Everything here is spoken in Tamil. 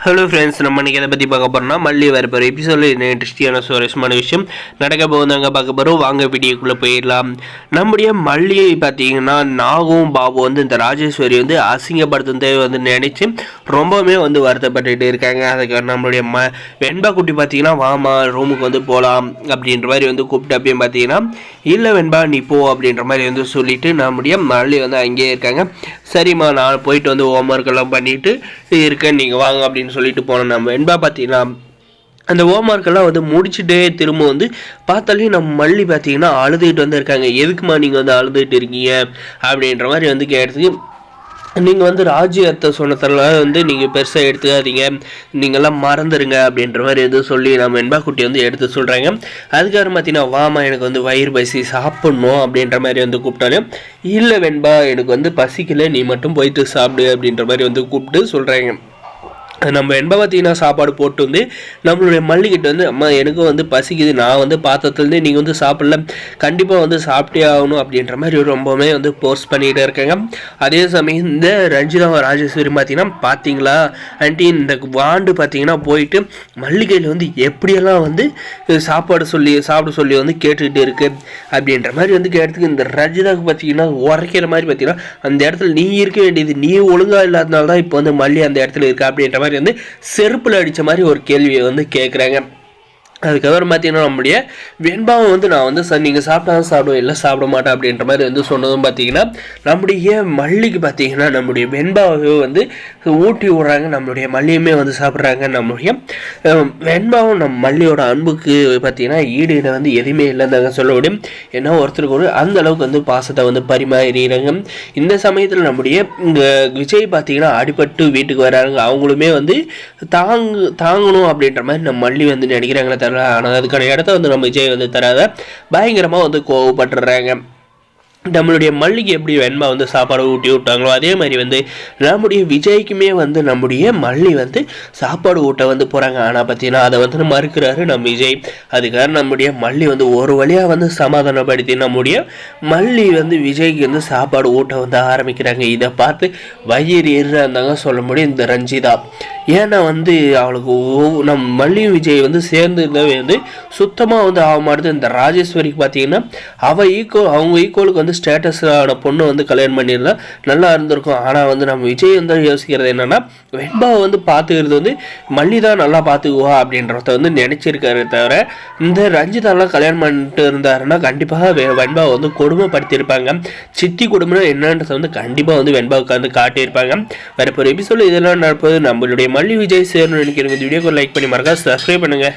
ஹலோ ஃப்ரெண்ட்ஸ், நம்ம இன்றைக்கி எதை பற்றி பார்க்க போகிறோம்னா மல்லி வரப்போகிற எபிசோடில் என்ன இன்ட்ரெஸ்டிங்கான சுவாரஸ்யமான விஷயம் நடக்க போகுதாங்க பார்க்க போகிறோம். வாங்க வீடியோக்குள்ளே போயிடலாம். நம்முடைய மல்லியை பார்த்தீங்கன்னா நாகும் பாபு வந்து இந்த ராஜேஸ்வரி வந்து அசிங்கப்படுத்துனதே வந்து நினச்சி ரொம்பவுமே வந்து வருத்தப்பட்டுட்டு இருக்காங்க. அதுக்கு நம்மளுடைய வெண்பா குட்டி பார்த்தீங்கன்னா வாமா ரூமுக்கு வந்து போகலாம் அப்படின்ற மாதிரி வந்து கூப்பிட்டு அப்பயும் பார்த்தீங்கன்னா இல்லை வெண்பா நீ போ அப்படின்ற மாதிரி வந்து சொல்லிவிட்டு நம்முடைய மல்லி வந்து அங்கேயே இருக்காங்க. சரிம்மா நான் போயிட்டு வந்து ஹோம்ஒர்க் எல்லாம் பண்ணிவிட்டு இருக்கேன், நீங்கள் வாங்க அப்படின்னு சொல்லிட்டு போனோம். நம்ம வெண்பா பார்த்தீங்கன்னா அந்த ஹோம்ஒர்க்கெல்லாம் வந்து முடிச்சுட்டே திரும்ப வந்து பார்த்தாலே நம்ம மல்லி பார்த்தீங்கன்னா அழுதுகிட்டு வந்து இருக்காங்க. எதுக்குமா நீங்கள் வந்து அழுதுகிட்டு இருக்கீங்க அப்படின்ற மாதிரி வந்து கேட்டதுக்கு நீங்கள் வந்து ராஜ்யத்தை சொன்னதெல்லாம் வந்து நீங்கள் பெருசாக எடுத்துக்காதீங்க, நீங்கள்லாம் மறந்துடுங்க அப்படின்ற மாதிரி எதுவும் சொல்லி நம்ம வெண்பா குட்டி வந்து எடுத்து சொல்கிறாங்க. அதுக்கப்புறம் பார்த்தீங்கன்னா வாமா எனக்கு வந்து வயிறு பசி சாப்பிட்ணும் அப்படின்ற மாதிரி வந்து கூப்பிட்டாலும் இல்லை வெண்பா எனக்கு வந்து பசிக்கலை, நீ மட்டும் போயிட்டு சாப்பிடு அப்படின்ற மாதிரி வந்து கூப்பிட்டு சொல்கிறாங்க. நம்ம வெண்பா பார்த்தீங்கன்னா சாப்பாடு போட்டு வந்து நம்மளுடைய மல்லிகிட்ட வந்து அம்மா எனக்கும் வந்து பசிக்குது, நான் வந்து பார்த்ததுலேருந்து நீங்கள் வந்து சாப்பிடல, கண்டிப்பாக வந்து சாப்பிட்டே ஆகணும் அப்படின்ற மாதிரி ரொம்பவுமே வந்து போஸ்ட் பண்ணிகிட்டே இருக்காங்க. அதே சமயம் இந்த ரஞ்சிதா ராஜேஸ்வரி பார்த்தீங்களா ஆண்டி இந்த வாண்டு பார்த்தீங்கன்னா போயிட்டு மல்லிகையில் வந்து எப்படியெல்லாம் வந்து சாப்பாடு சாப்பிட சொல்லி வந்து கேட்டுக்கிட்டு இருக்கு அப்படின்ற மாதிரி வந்து கேட்டதுக்கு இந்த ரஞ்சிதாவுக்கு பார்த்தீங்கன்னா உரைக்கிற மாதிரி பார்த்தீங்கன்னா அந்த இடத்துல நீ இருக்க வேண்டியது, நீ ஒழுங்காக இல்லாதனால தான் இப்போ வந்து மல்லி அந்த இடத்துல இருக்கா அப்படின்ற மாதிரி வந்து செருப்புல அடிச்ச மாதிரி ஒரு கேள்வியை வந்து கேட்குறாங்க. அதுக்கப்புறம் பார்த்தீங்கன்னா நம்முடைய வெண்பாவை வந்து நான் வந்து நீங்கள் சாப்பிட்டா சாப்பிடுவோம் இல்லை சாப்பிட மாட்டேன் அப்படின்ற மாதிரி வந்து சொன்னதும் பார்த்தீங்கன்னா நம்முடைய மல்லிக்கு பார்த்தீங்கன்னா நம்முடைய வெண்பாவை வந்து ஊட்டி விடுறாங்க, நம்மளுடைய மல்லியுமே வந்து சாப்பிட்றாங்க. நம்முடைய வெண்பாவும் நம்ம மல்லியோட அன்புக்கு பார்த்தீங்கன்னா ஈடு வந்து எதுவுமே இல்லைன்னு சொல்ல முடியும். ஏன்னா ஒருத்தருக்கு ஒரு அந்த அளவுக்கு வந்து பாசத்தை வந்து பரிமாறிடுறாங்க. இந்த சமயத்தில் நம்முடைய இங்கே விஜய் பார்த்தீங்கன்னா அடிபட்டு வீட்டுக்கு வராங்க. அவங்களுமே வந்து தாங்கணும் அப்படின்ற மாதிரி நம்ம மல்லி வந்து நினைக்கிறாங்களே. ஆனால் அதுக்கான இடத்த வந்து நம்ம விஜய் வந்து தராத பயங்கரமாக வந்து கோவப்பட்டுறாங்க. நம்மளுடைய மல்லிக்கு எப்படி வெண்பா வந்து சாப்பாடு ஊட்டி விட்டாங்களோ அதே மாதிரி வந்து நம்முடைய விஜய்க்குமே வந்து நம்முடைய மல்லி வந்து சாப்பாடு ஊட்ட வந்து போகிறாங்க. ஆனால் பார்த்தீங்கன்னா அதை வந்து மறுக்கிறாரு நம்ம விஜய். அதுக்காக நம்முடைய மல்லி வந்து ஒரு வழியாக வந்து சமாதானப்படுத்தி நம்முடைய மல்லி வந்து விஜய்க்கு வந்து சாப்பாடு ஊட்ட வந்து ஆரம்பிக்கிறாங்க. இதை பார்த்து வயிறு இருந்தாங்க சொல்ல முடியும் இந்த ரஞ்சிதா. ஏன்னா வந்து அவளுக்கு நம்ம மல்லியும் விஜய் வந்து சேர்ந்து வந்து சுத்தமாக வந்து ஆக மாட்டுது. இந்த ராஜேஸ்வரிக்கு பார்த்தீங்கன்னா அவங்க ஈக்குவலுக்கு வந்து ஸ்டேட்டஸான பொண்ணு வந்து கல்யாணம் பண்ணியிருந்தா நல்லா இருந்திருக்கும். ஆனால் வந்து நம்ம விஜய் வந்து யோசிக்கிறது என்னன்னா வெண்பாவை வந்து பார்த்துக்கிறது வந்து மல்லி தான் நல்லா பார்த்துக்குவா அப்படின்றத வந்து நினைச்சிருக்காரு. தவிர இந்த ரஞ்சிதாலாம் கல்யாணம் பண்ணிட்டு இருந்தாருன்னா கண்டிப்பாக வெண்பாவை வந்து கொடுமைப்படுத்தியிருப்பாங்க. சித்தி கொடுமை என்னன்றதை வந்து கண்டிப்பாக வந்து வெண்பாவுக்கு வந்து காட்டியிருப்பாங்க. வேற ஒரு எபிசோடு இதெல்லாம் நடப்பது நம்மளுடைய மல்லி விஜய் சேரணும் நினைக்கிறவங்க வீடியோக்கு லைக் பண்ணி மறக்காம சப்ஸ்கிரைப் பண்ணுங்க.